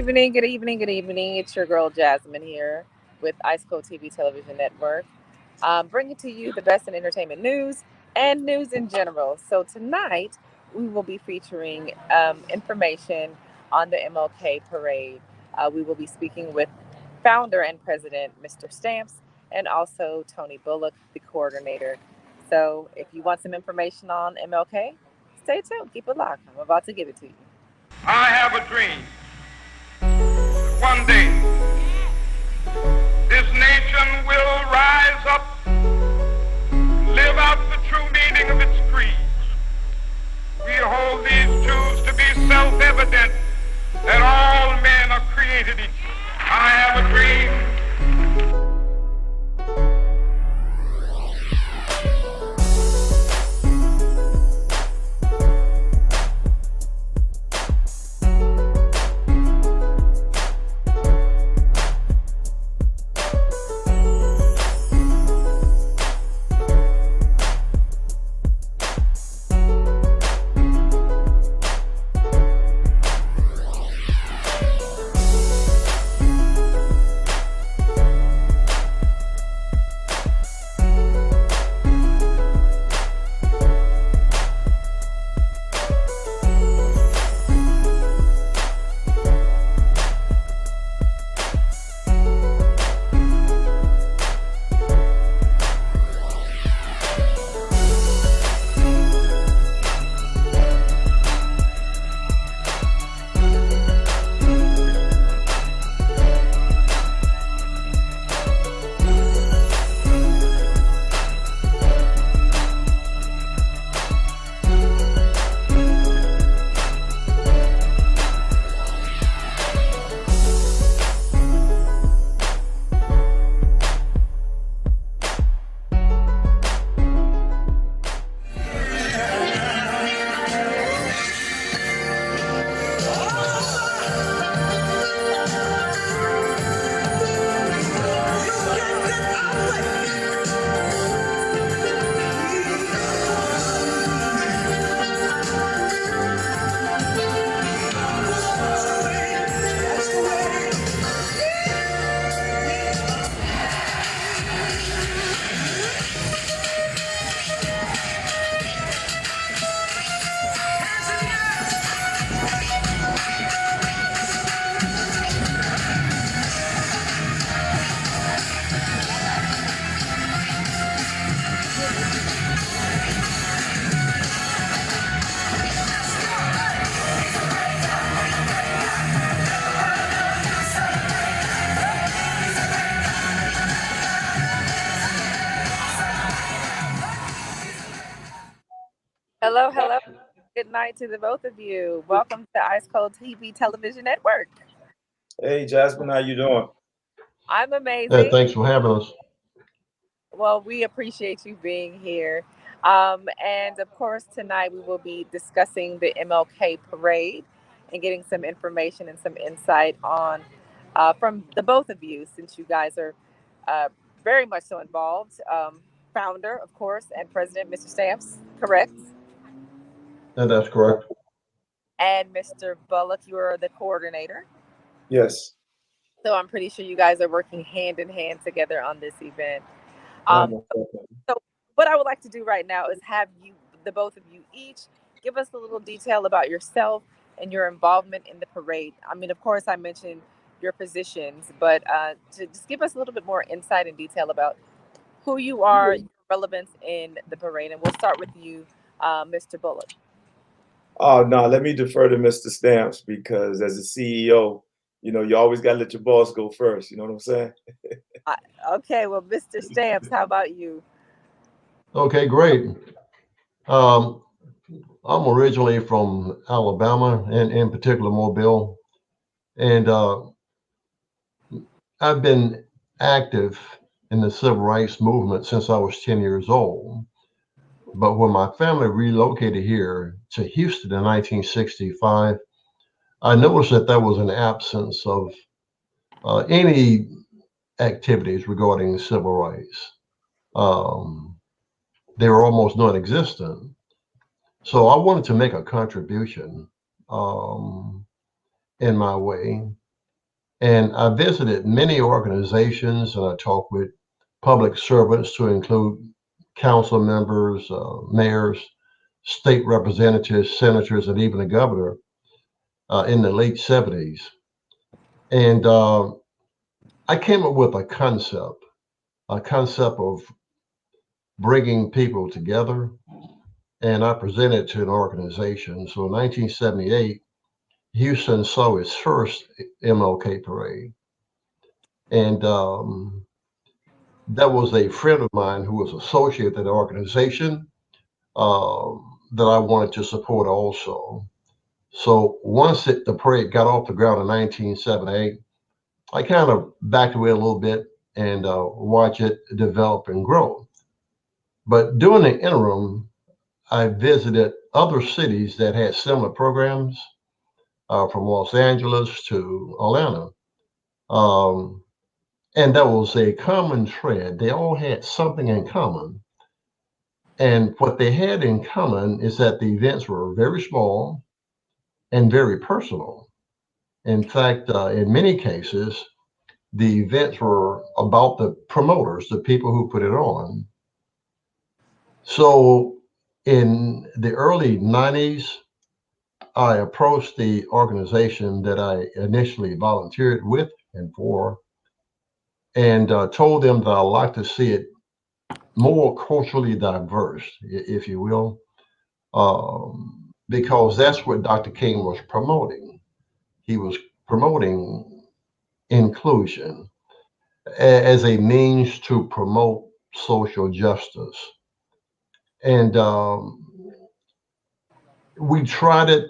evening, good evening, good evening. It's your girl Jasmine here with Ice Cold TV Television Network, bringing to you the best in entertainment news and news in general. So tonight we will be featuring information on the MLK parade. We will be speaking with founder and president Mr. Stamps and also Tony Bullock, the coordinator. So if you want some information on MLK, stay tuned, keep it locked. I'm about to give it to you. I have a dream. One day, this nation will rise up, live out the true meaning of its creed. We hold these truths to be self-evident, that all men are created equal. I have a dream. Hello, hello. Good night to the both of you. Welcome to Ice Cold TV Television Network. Hey, Jasmine, how you doing? I'm amazing. Thanks for having us. Well, we appreciate you being here. And of course, tonight we will be discussing the MLK parade and getting some information and some insight on from the both of you, since you guys are uh, very much so involved. Founder, of course, and president, Mr. Stamps, correct? And that's correct. And Mr. Bullock, you are the coordinator. Yes. So I'm pretty sure you guys are working hand in hand together on this event. Um, Um, so what I would like to do right now is have you, the both of you, each give us a little detail about yourself and your involvement in the parade. I mean, of course, I mentioned your positions, but to just give us a little bit more insight and detail about who you are, your relevance in the parade. And we'll start with you, Mr. Bullock. oh no, let me defer to Mr. Stamps because as a CEO, you always got to let your boss go first. You know what I'm saying? Uh, okay, well, Mr. Stamps, how about you? Okay, great. Um, I'm originally from Alabama, and in particular Mobile, and I've been active in the civil rights movement since I was 10 years old. But when my family relocated here to Houston in 1965, I noticed that there was an absence of any activities regarding civil rights. Um, they were almost non-existent. So I wanted to make a contribution um, in my way. And I visited many organizations and I talked with public servants to include council members, mayors, state representatives, senators, and even the governor in the late 70s. And I came up with a concept of bringing people together, and I presented it to an organization. So in 1978, Houston saw its first MLK parade. And that was a friend of mine who was associated with that organization that I wanted to support also. So once the parade got off the ground in 1978, I kind of backed away a little bit and watched it develop and grow. But during the interim, I visited other cities that had similar programs, from Los Angeles to Atlanta. Um, and there was a common thread. They all had something in common. And what they had in common is that the events were very small and very personal. In fact, in many cases, the events were about the promoters, the people who put it on. So in the early 90s, I approached the organization that I initially volunteered with and for, and told them that I'd like to see it more culturally diverse, if you will, because that's what Dr. King was promoting. He was promoting inclusion as a means to promote social justice. And we tried it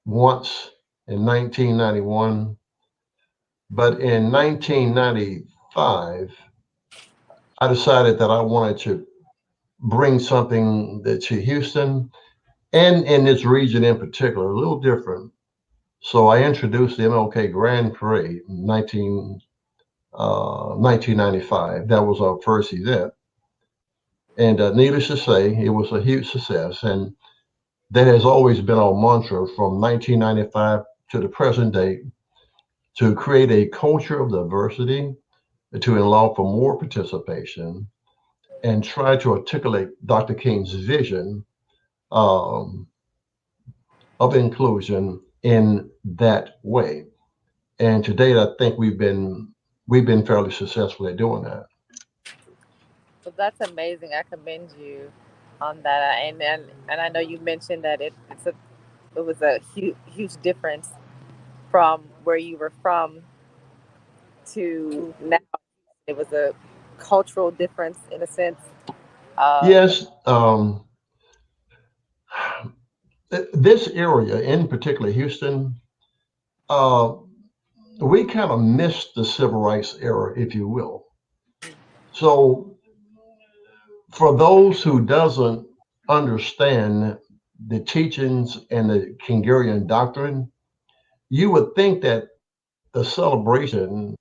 once in 1991, but in 1995, I decided that I wanted to bring something that to Houston and in this region in particular, a little different. So I introduced the MLK Grand Parade in 1995. That was our first event. And needless to say, it was a huge success. And that has always been our mantra from 1995 to the present day, to create a culture of diversity, to allow for more participation, and try to articulate Dr. King's vision um, of inclusion in that way. And to date, I think we've been fairly successful at doing that. So that's amazing. I commend you on that. And I know you mentioned that it was a huge difference from where you were from to now. It was a cultural difference in a sense. Um, Yes, this area, in particular Houston, uh, we kind of missed the civil rights era, if you will. So for those who doesn't understand the teachings and the Kingerian doctrine, you would think that the celebration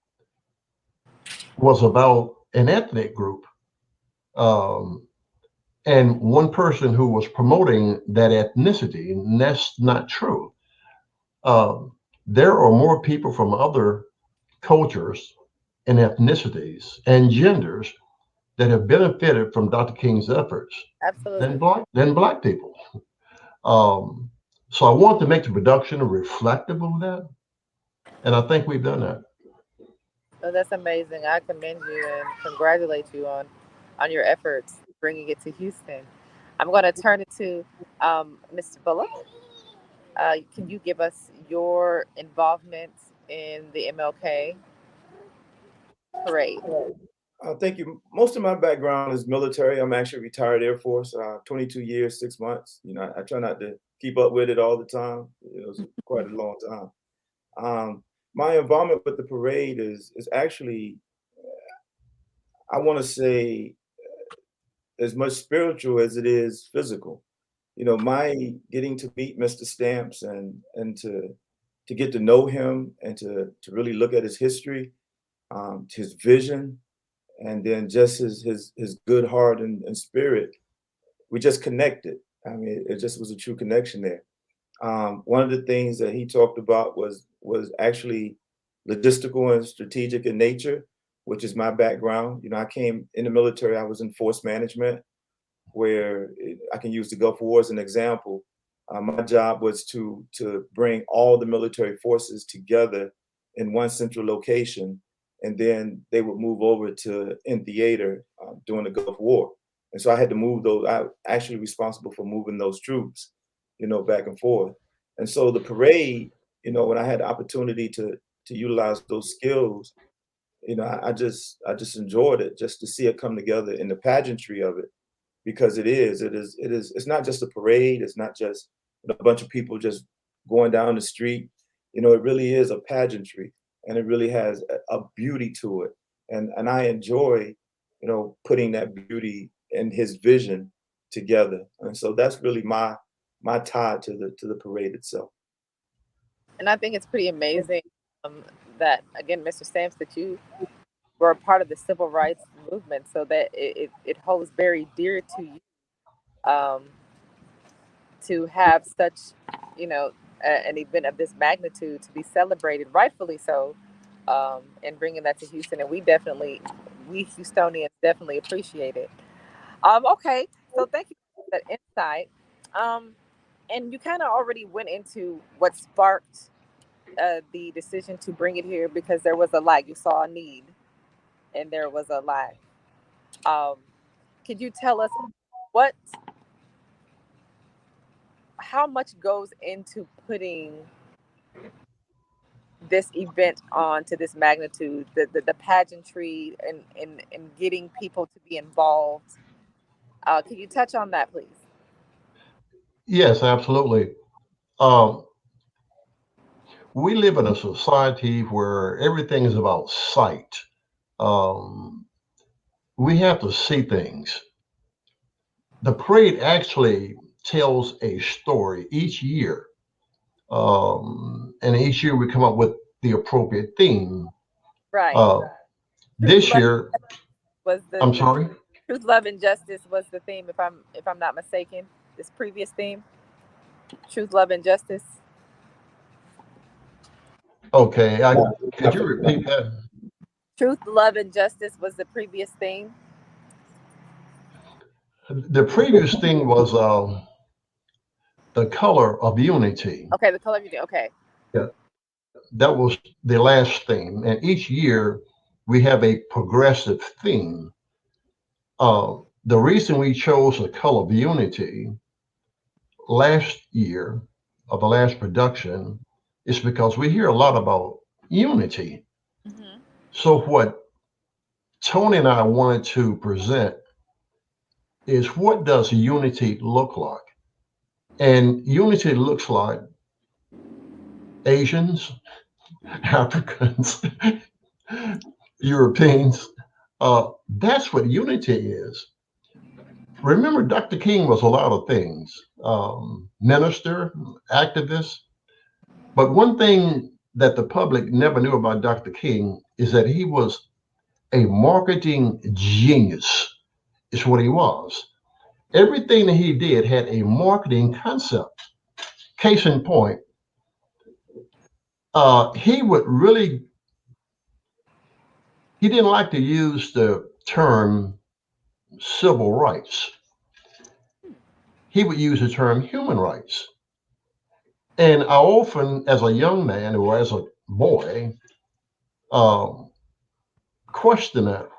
was about an ethnic group, um, and one person who was promoting that ethnicity, and that's not true. Um, there are more people from other cultures and ethnicities and genders that have benefited from Dr. King's efforts than Absolutely. black people. Um, so I want to make the production reflective of that, and I think we've done that. So that's amazing. I commend you and congratulate you on your efforts bringing it to Houston. I'm going to turn it to Mr. Bullock. Can you give us your involvement in the MLK parade? Thank you. Most of my background is military. I'm actually retired Air Force, 22 years, 6 months. I try not to keep up with it all the time. It was quite a long time. My involvement with the parade is actually, I want to say, as much spiritual as it is physical. My getting to meet Mr. Stamps and to get to know him and to really look at his history, his vision, and then just his good heart and spirit. We just connected. I mean, it just was a true connection there. One of the things that he talked about was actually logistical and strategic in nature, which is my background. I came in the military, I was in force management, where I can use the Gulf War as an example. My job was to bring all the military forces together in one central location, and then they would move over to in theater during the Gulf War. And so I had to move those. I actually responsible for moving those troops, back and forth. And so the parade, when I had the opportunity to utilize those skills, I just enjoyed it, just to see it come together in the pageantry of it, because it's not just a parade. It's not just a bunch of people just going down the street. It really is a pageantry, and it really has a beauty to it. And I enjoy, putting that beauty and his vision together. And so that's really my tie to the parade itself. And I think it's pretty amazing um, that, again, Mr. Stamps, that you were a part of the civil rights movement, so that it holds very dear to you, um, to have such, you know, an event of this magnitude to be celebrated, rightfully so, and bringing that to Houston. And we Houstonians definitely appreciate it. Okay, so thank you for that insight. Um, and you kind of already went into what sparked the decision to bring it here, because there was a lag. You saw a need, and there was a lag. Um, could you tell us what, how much goes into putting this event on to this magnitude, the pageantry, and getting people to be involved? Can you touch on that, please? Yes, absolutely. Um, we live in a society where everything is about sight. Um, we have to see things. The parade actually tells a story each year. And each year we come up with the appropriate theme. Right. Uh, Truth, this love, year, was I'm the sorry. truth, love, and justice was the theme. If I'm not mistaken, this previous theme, truth, love, and justice. Okay, could I you repeat that? Truth, love, and justice was the previous theme. The previous thing was the color of unity. Okay, the color of your, okay. Yeah, that was the last theme. And each year we have a progressive theme. The reason we chose the color of unity last year of the last production is because we hear a lot about unity. Hmm. So what Tony and I wanted to present is, what does unity look like? And unity looks like Asians, Africans, Europeans. That's what unity is. Remember, Dr. King was a lot of things, minister, activist. But one thing that the public never knew about Dr. King is that he was a marketing genius, is what he was. Everything that he did had a marketing concept. Case in point, he would really, he didn't like to use the term civil rights. He would use the term human rights. And I often, as a young man or as a boy, um, question that.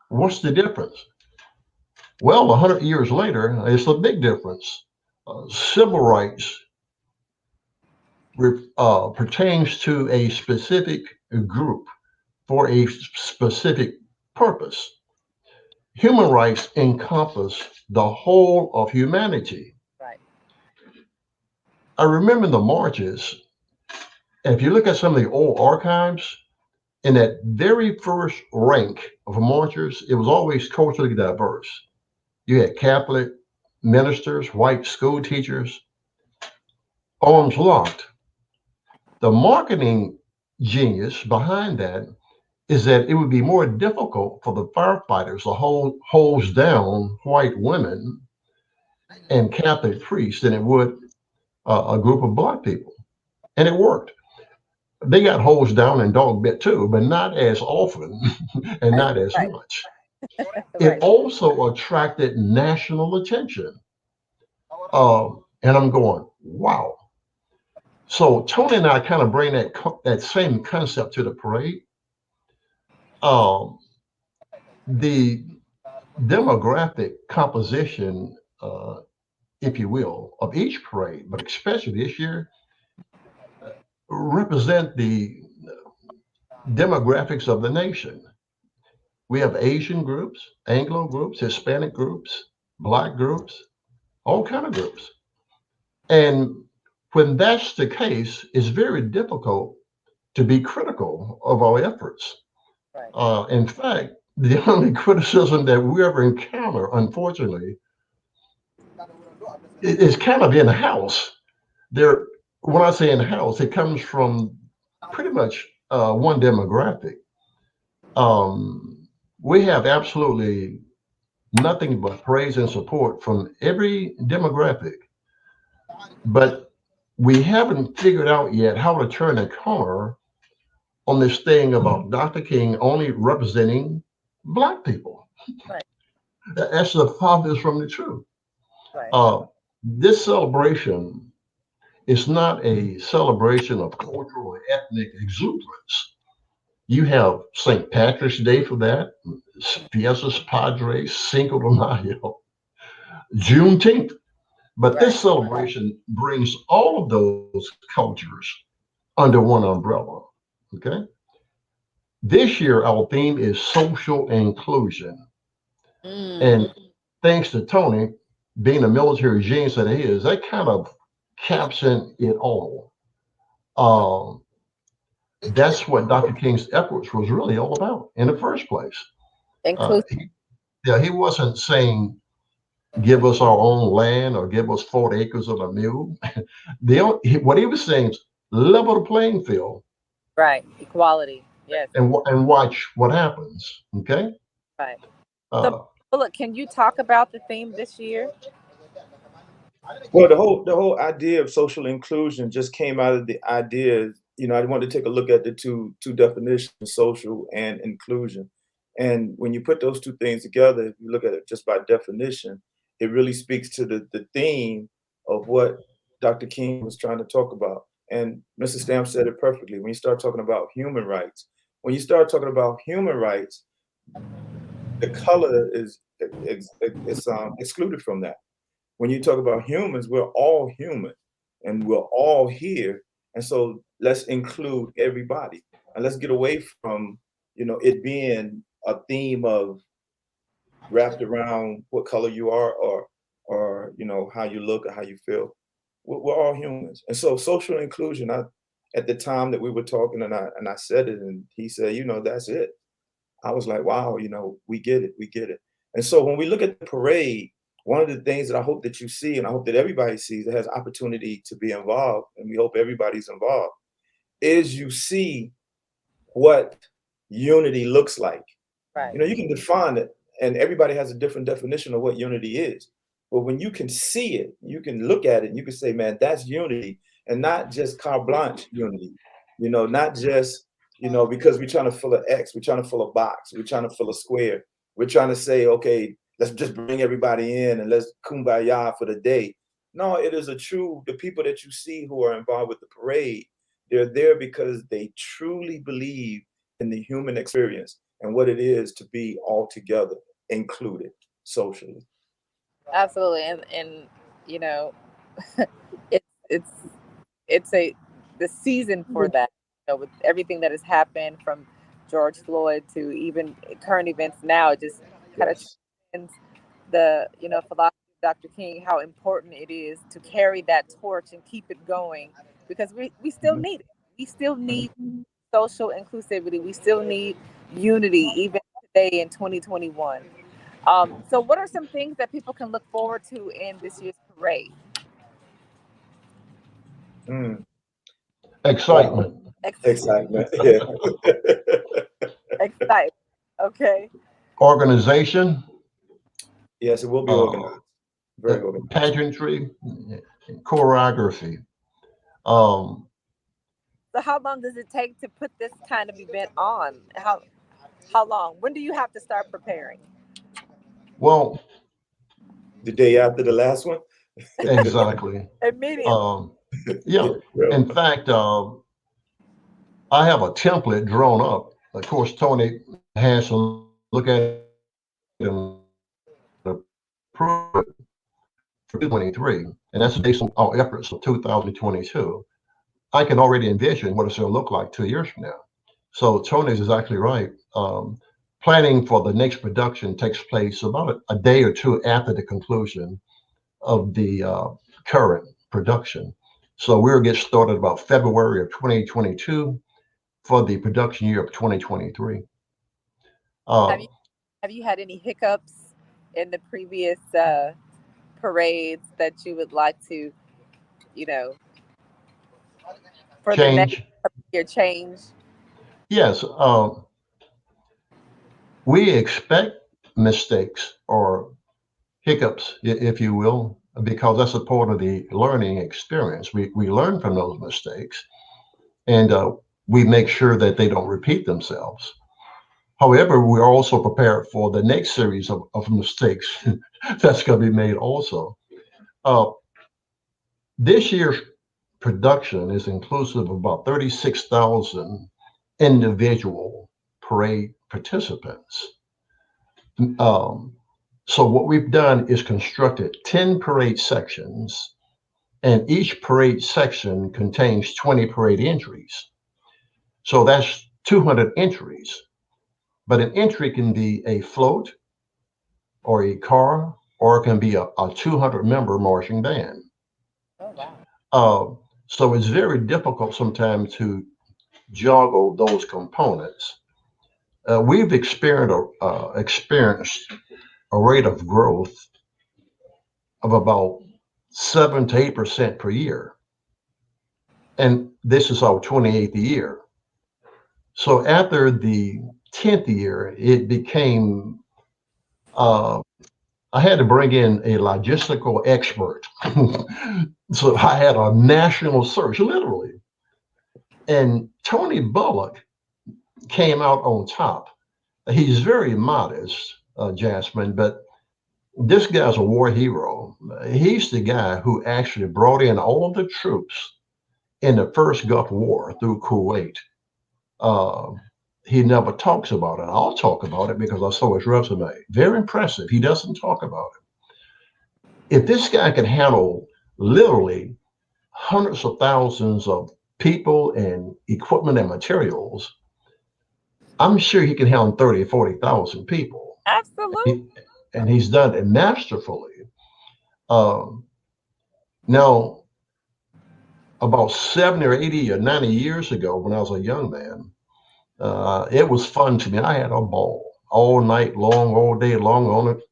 What's the difference? Well, 100 years later, it's a big difference. Civil rights pertains to a specific group for a specific purpose. Human rights encompass the whole of humanity. Right. I remember the marches, and if you look at some of the old archives, in that very first rank of marchers, it was always culturally diverse. You had Catholic ministers, white school teachers, arms locked. The marketing genius behind that is that it would be more difficult for the firefighters to hold hose down white women and Catholic priests than it would a group of black people. And it worked. They got hosed down and dog bit too, but not as often and not as Right, much. It right, also attracted national attention. And I'm going, wow. So Tony and I kind of bring that same concept to the parade. Um, the demographic composition, if you will, of each parade, but especially this year, represent the demographics of the nation. We have Asian groups, Anglo groups, Hispanic groups, Black groups, all kind of groups. And when that's the case, it's very difficult to be critical of our efforts. right, In fact, the only criticism that we ever encounter, unfortunately, is kind of in house. There, when I say in house, it comes from pretty much one demographic. We have absolutely nothing but praise and support from every demographic, but we haven't figured out yet how to turn a corner on this thing about Dr. King only representing Black people. right, That's the farthest from the truth. right. This celebration is not a celebration of cultural or ethnic exuberance. You have St. Patrick's Day for that, Fiestas Padres, Cinco de Mayo, Juneteenth. But Right. this celebration brings all of those cultures under one umbrella. Okay. This year, our theme is social inclusion. And Mm, thanks to Tony, being a military genius that he is, that kind of caps in it all. Um, that's what Dr. King's efforts was really all about in the first place. Uh, inclusive. he, yeah, he wasn't saying give us our own land or give us 40 acres of a mule. What he was saying is level the playing field Right. Equality. Yes. and watch what happens. Okay. Right. So, Uh, Bullock, can you talk about the theme this year? Well, the whole idea of social inclusion just came out of the idea. I wanted to take a look at the two definitions, social and inclusion. And when you put those two things together, if you look at it just by definition, it really speaks to the theme of what Dr. King was trying to talk about. And Mr. Stamp said it perfectly. When you start talking about human rights, when you start talking about human rights, the color is excluded from that. When you talk about humans, we're all human and we're all here. And so let's include everybody and let's get away from, it being a theme of wrapped around what color you are or how you look or how you feel. We're all humans. And so social inclusion, at the time that we were talking and I said it and he said, that's it. I was like, wow, we get it, we get it. And so when we look at the parade, one of the things that I hope that you see, and I hope that everybody sees that has opportunity to be involved, and we hope everybody's involved, is you see what unity looks like. Right. You can define it, and everybody has a different definition of what unity is. But when you can see it, you can look at it, and you can say, man, that's unity, and not just carte blanche unity. Not just, because we're trying to fill an X, we're trying to fill a box, we're trying to fill a square. We're trying to say, okay, let's just bring everybody in and let's kumbaya for the day. No, it is the people that you see who are involved with the parade, they're there because they truly believe in the human experience and what it is to be all together, included socially. Absolutely. And you know, it's it's it's a the season for that. With everything that has happened from George Floyd to even current events now, it just kind of Yes. transcends the philosophy of Dr. King, how important it is to carry that torch and keep it going because we still Mhm. need it. We still need social inclusivity. We still need unity even today in 2021. So, what are some things that people can look forward to in this year's parade? Mm. Wow. excitement, Ex- Excitement. Yeah. Excitement. Okay. organization, Yes, it will be uh, organized. Very organized. pageantry, choreography. Um, So how long does it take to put this kind of event on? How long? When do you have to start preparing? Well, The day after the last one. exactly. Immediately. Um, yeah. Well, In fact, I have a template drawn up. Of course, Tony has to look at it and approve it for 2023, and that's based on our efforts of 2022. I can already envision what it's going to look like 2 years from now. So Tony's exactly right. Planning for the next production takes place about a day or two after the conclusion of the current production. So we'll get started about February of 2022 for the production year of 2023. Have Uh, you have you had any hiccups in the previous parades that you would like to, you know, for the next Change. year change? Yes, we expect mistakes or hiccups, if you will, because that's a part of the learning experience. We learn from those mistakes, and we make sure that they don't repeat themselves. However, we're also prepared for the next series of mistakes that's going to be made also. Uh, this year's production is inclusive of about 36,000 individual parade participants. Um, so what we've done is constructed 10 parade sections, and each parade section contains 20 parade entries. So that's 200 entries. But an entry can be a float or a car, or it can be a 200 member marching band. Oh wow. Uh, so it's very difficult sometimes to juggle those components. We've experienced a rate of growth of about 7 to 8% per year. And this is our 28th year. So after the 10th year, it became, uh, I had to bring in a logistical expert. So I had a national search, literally. And Tony Bullock came out on top. He's very modest, Jasmine, but this guy's a war hero. He's the guy who actually brought in all of the troops in the first Gulf War through Kuwait. Uh, he never talks about it. I'll talk about it because I saw his resume. Very impressive. He doesn't talk about it. If this guy can handle literally hundreds of thousands of people and equipment and materials, I'm sure he can handle 30 or 40,000 people. Absolutely. He, and he's done it masterfully. Um, Now, about 70 or 80 or 90 years ago, when I was a young man, it was fun to me. I had a ball all night long, all day long on it.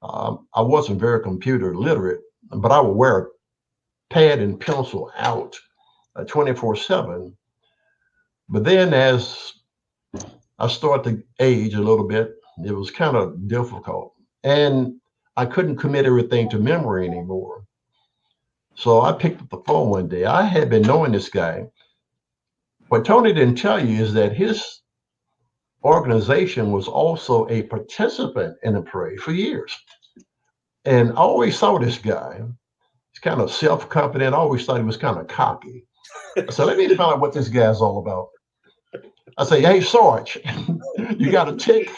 I wasn't very computer literate, but I would wear a pad and pencil out 24/7. But then as I started to age a little bit, it was kind of difficult. And I couldn't commit everything to memory anymore. So I picked up the phone one day. I had been knowing this guy. What Tony didn't tell you is that his organization was also a participant in the parade for years. And I always saw this guy. He's kind of self-confident. I always thought he was kind of cocky. I said, let me find out what this guy's all about. I say, hey, Sarge, you got a tick?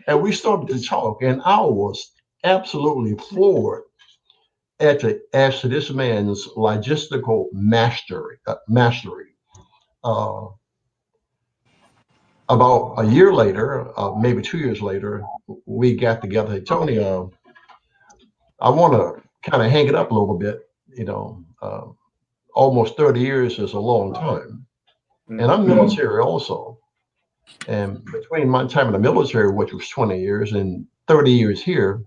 And we started to talk, and I was absolutely floored as to this man's logistical mastery. Uh, about a year later, maybe 2 years later, we got together. Hey, Tony, I want to kind of hang it up a little bit. You know, almost 30 years is a long time. And I'm military also. And between my time in the military, which was 20 years, and 30 years here,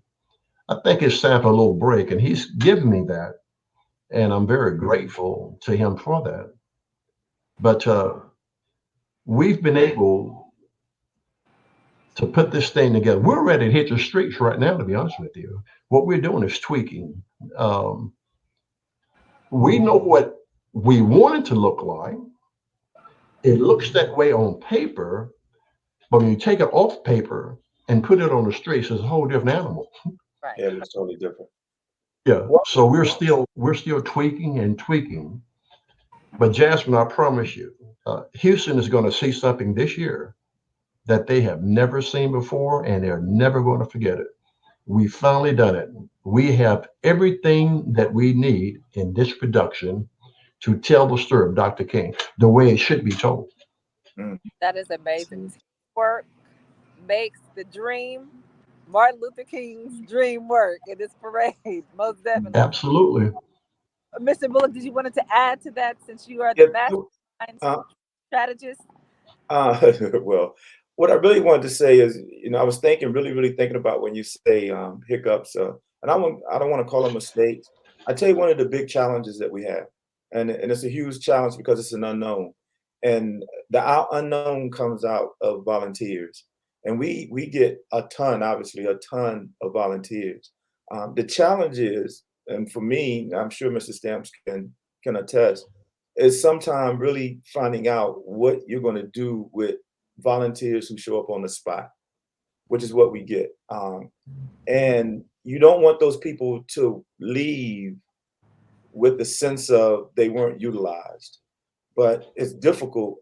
I think it's time for a little break. And he's given me that. And I'm very grateful to him for that. But we've been able to put this thing together. We're ready to hit the streets right now, to be honest with you. What we're doing is tweaking. We know what we want it to look like. It looks that way on paper, but when you take it off paper and put it on the streets, it's a whole different animal. Right. Yeah, it looks totally different. Yeah. What? So we're still tweaking and tweaking. But Jasmine, I promise you, Houston is going to see something this year that they have never seen before, and they're never going to forget it. We finally done it. We have everything that we need in this production to tell the story of Dr. King the way it should be told. Mm, That is amazing. Teamwork makes the dream. Martin Luther King's dream work in this parade, most definitely. Absolutely. Mr. Bullock, did you wanted to add to that since you are the yeah, mastermind uh, strategist? well, what I really wanted to say is, I was thinking, really thinking about when you say hiccups, and I don't want to call them mistakes. I tell you, one of the big challenges that we have, and it's a huge challenge because it's an unknown, and the unknown comes out of volunteers, and we get obviously a ton of volunteers. The challenge is, and for me, I'm sure Mr. Stamps can attest, is sometimes really finding out what you're going to do with volunteers who show up on the spot, which is what we get. And you don't want those people to leave with the sense of they weren't utilized. But it's difficult,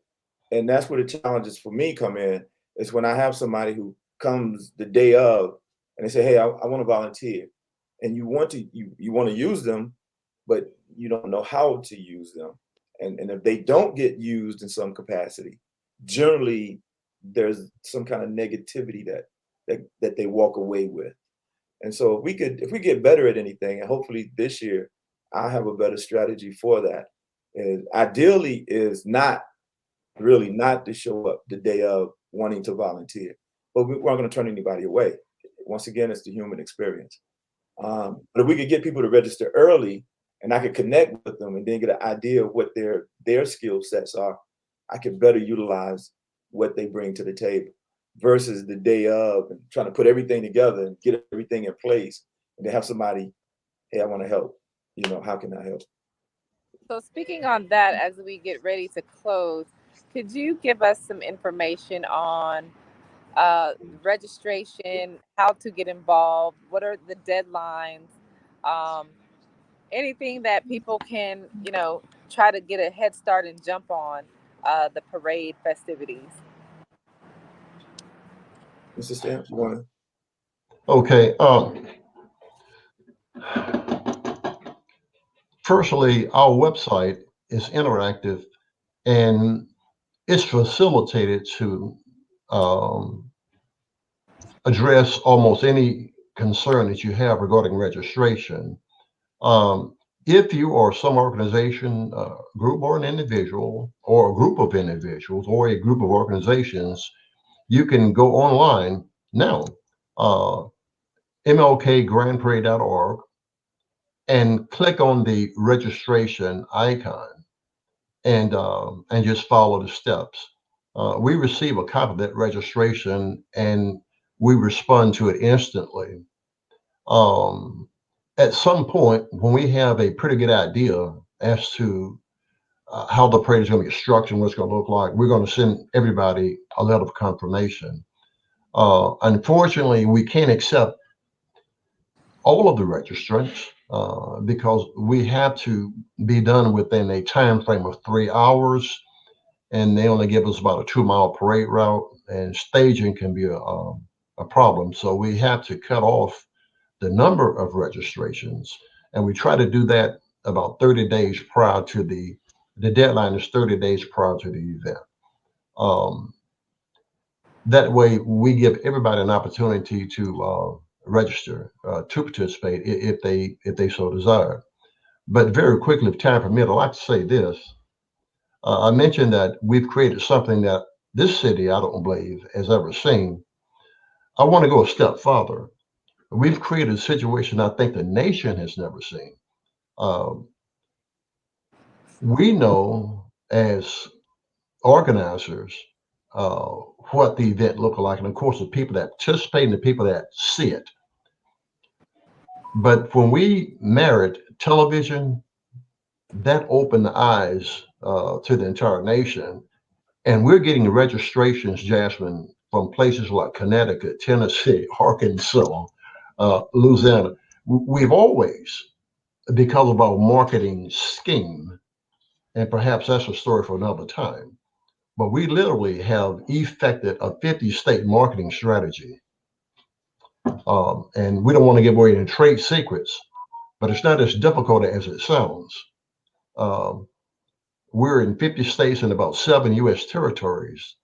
and that's where the challenges for me come in. Is when I have somebody who comes the day of and they say, "Hey, I want to volunteer," and you want to use them, but you don't know how to use them. And if they don't get used in some capacity, generally there's some kind of negativity that they walk away with. And so if we get better at anything, and hopefully this year I have a better strategy for that. And ideally is not really not to show up the day of wanting to volunteer, but we aren't going to turn anybody away. Once again, it's the human experience. But if we could get people to register early and I could connect with them and then get an idea of what their skill sets are, I could better utilize what they bring to the table versus the day of and trying to put everything together and get everything in place and then have somebody, hey, I want to help. How can I help? So, speaking on that, as we get ready to close, could you give us some information on registration, how to get involved, what are the deadlines, um, anything that people can, try to get a head start and jump on the parade festivities? Mr. Stamps, you want to? Okay. Firstly, our website is interactive and it's facilitated to um, address almost any concern that you have regarding registration. Um, if you or some organization, group or an individual, or a group of individuals, or a group of organizations, you can go online now, uh, mlkgrandparade.org, and click on the registration icon and just follow the steps. We receive a copy of that registration and we respond to it instantly. Um, at some point, when we have a pretty good idea as to how the parade is going to be structured and what it's going to look like, we're going to send everybody a letter of confirmation. Unfortunately, we can't accept all of the registrants because we have to be done within a time frame of 3 hours, and they only give us about a 2 mile parade route, and staging can be a problem. So we have to cut off the number of registrations, and we try to do that about 30 days prior to the deadline is 30 days prior to the event. Um, that way, we give everybody an opportunity to register to participate if they so desire. But very quickly, if time permits, I'd like to say this. I mentioned that we've created something that this city, I don't believe, has ever seen. I want to go a step further. We've created a situation I think the nation has never seen. Um, we know as organizers uh, what the event looked like, and of course, the people that participate and the people that see it. But when we married television That opened the eyes to the entire nation. And we're getting the registrations, Jasmine, from places like Connecticut, Tennessee, Arkansas, Louisiana. We've always, because of our marketing scheme, and perhaps that's a story for another time, but we literally have effected a 50 state marketing strategy. And we don't want to give away any trade secrets, but it's not as difficult as it sounds. Um, we're in 50 states and about 7 US territories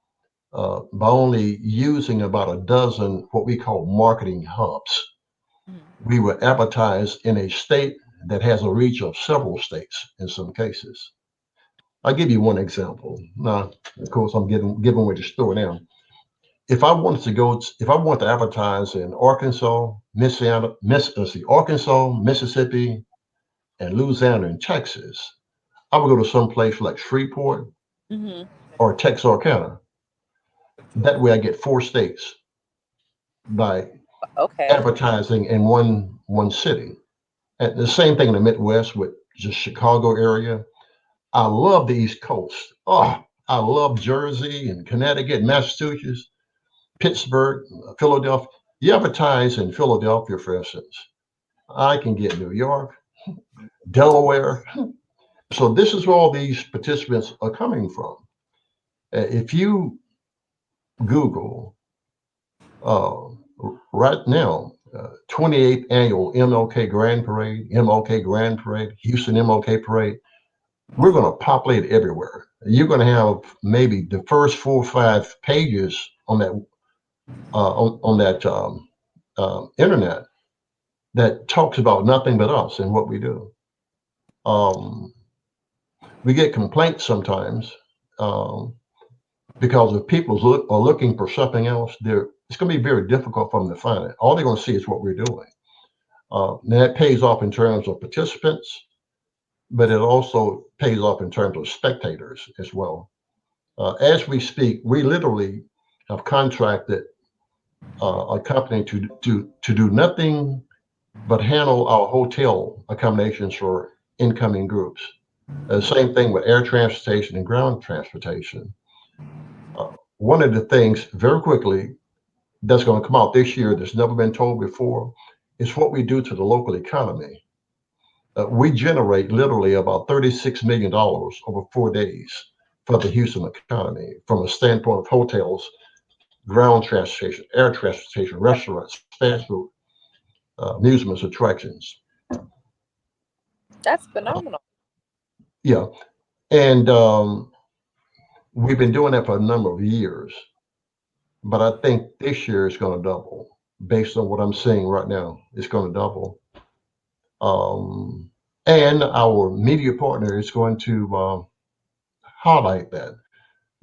by only using about a dozen what we call marketing hubs. We will advertise in a state that has a reach of several states in some cases. I'll give you one example. Now, of course, I'm giving away the story now. If I want to advertise in Arkansas, Arkansas, Mississippi, and Louisiana and Texas, I would go to some place like Shreveport Hmm. or Texarkana. That way, I get 4 states by Okay. advertising in one city. And the same thing in the Midwest with just Chicago area. I love the East Coast. Oh, I love Jersey and Connecticut, Massachusetts, Pittsburgh, Philadelphia. You advertise in Philadelphia, for instance. I can get New York, Delaware. So this is where all these participants are coming from. If you Google uh, right now, 28th annual MLK Grand Parade, MLK Grand Parade, Houston MLK Parade, we're going to populate everywhere. You're going to have maybe the first 4 or 5 pages on that internet that talks about nothing but us and what we do. Um, we get complaints sometimes um, because if people are looking for something else, it's going to be very difficult for them to find it. All they're going to see is what we're doing. And that pays off in terms of participants, but it also pays off in terms of spectators as well. As we speak, we literally have contracted a company to do nothing but handle our hotel accommodations for incoming groups. Same thing with air transportation and ground transportation. One of the things, very quickly, that's going to come out this year that's never been told before is what we do to the local economy. We generate literally about $36 million over 4 days for the Houston economy from a standpoint of hotels, ground transportation, air transportation, restaurants, fast food, amusements, attractions. That's Uh, phenomenal. yeah, and we've been doing that for a number of years, but I think this year it's going to double based on what I'm seeing right now. It's going to double. Um, and our media partner is going to highlight that.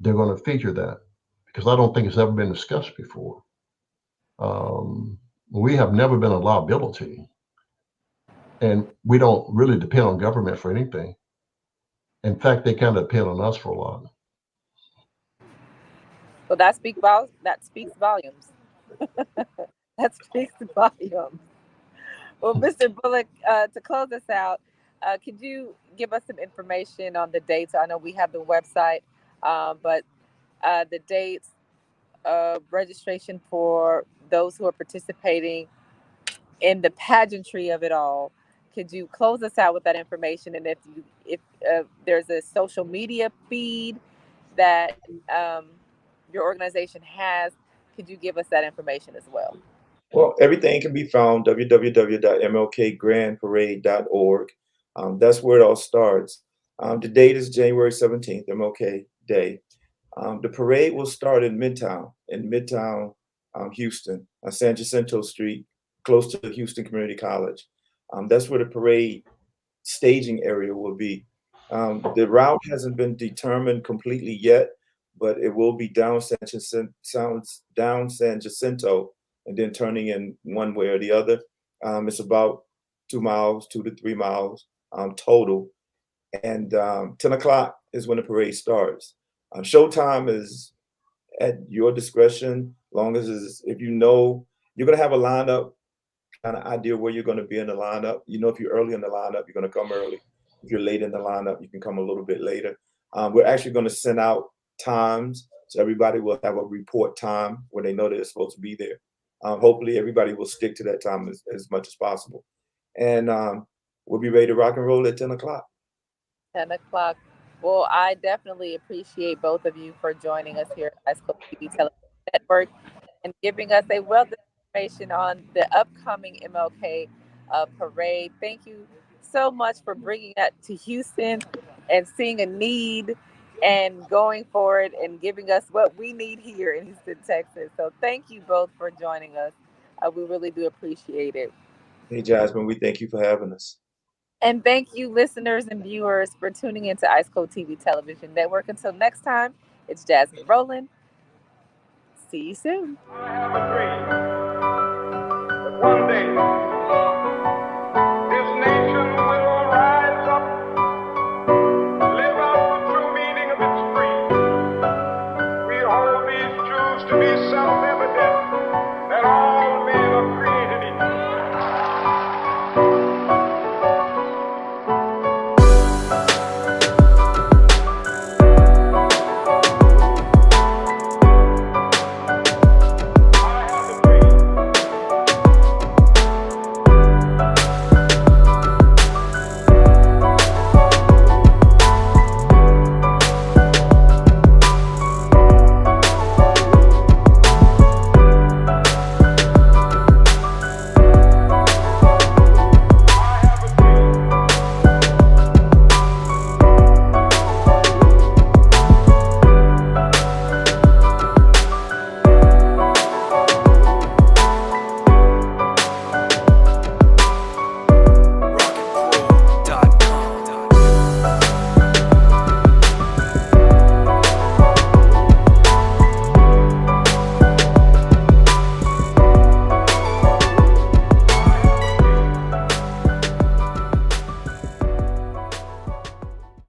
They're going to feature that because I don't think it's ever been discussed before. We have never been a liability, and we don't really depend on government for anything. In fact, they kind of depend on us for a lot. So that speaks volumes. That speaks volumes. Well, Mr. Bullock, to close us out, could you give us some information on the dates? I know we have the website, but the dates of registration for those who are participating in the pageantry of it all. Could you close us out with that information? And if there's a social media feed that your organization has, could you give us that information as well? Well, everything can be found www.mlkgrandparade.org. That's where it all starts. The date is January 17th, MLK Day. The parade will start in Midtown, Houston, on San Jacinto Street, close to Houston Community College. That's where the parade staging area will be. The route hasn't been determined completely yet, but it will be down San Jacinto and then turning in one way or the other. It's about 2 miles, 2 to 3 miles total. And 10 o'clock is when the parade starts. Showtime is at your discretion, long as if you know you're going to have a lineup, kind of idea where you're going to be in the lineup. You know, if you're early in the lineup, you're going to come early. If you're late in the lineup, you can come a little bit later. We're actually going to send out times, so everybody will have a report time where they know they're supposed to be there. Hopefully, everybody will stick to that time as much as possible, and we'll be ready to rock and roll at 10 o'clock. 10 o'clock. Well, I definitely appreciate both of you for joining us here at Ice Cold TV Television Network and giving us a wealth of information on the upcoming MLK parade. Thank you so much for bringing that to Houston and seeing a need and going for it and giving us what we need here in Houston, Texas. So thank you both for joining us. We really do appreciate it. Hey, Jasmine, we thank you for having us. And thank you, listeners and viewers, for tuning into Ice Cold TV Television Network. Until next time, it's Jasmine Rowland. See you soon. I have a dream.